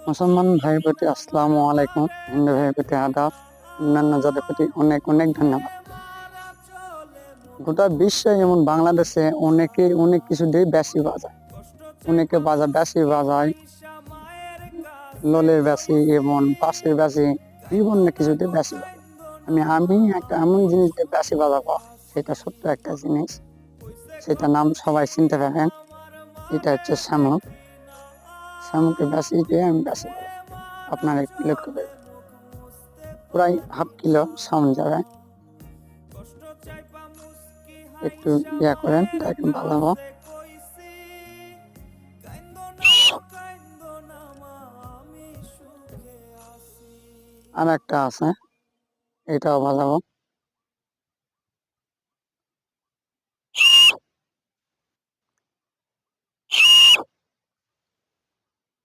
মুসলমান ভাইয়ের প্রতি আসসালামু আলাইকুম, হিন্দু ভাইয়ের প্রতি আদাব, অন্যান্য জাতির প্রতি অনেক অনেক ধন্যবাদ। গোটা বিশ্বে যেমন বাংলাদেশে অনেক কিছু দিয়ে বেশি বাজায়, অনেকে বেশি বাজায়, লোলের বেশি এবং পাশের বেশি, বিভিন্ন কিছু দিয়ে বেশি বাজায়। আমি একটা এমন জিনিস দিয়ে বেশি বাজাবো, সেটা সত্য একটা জিনিস, সেটা নাম সবাই চিনতে পারেন। এটা হচ্ছে শামুক। শামুকে বেশি দিয়ে আমি বেশি আপনারা একটু লক্ষ্য করবেন, প্রায় হাফ কিলো শামুক যাবে। একটু করেন, তাকে ভালো। আর একটা আছে, এটাও ভালো।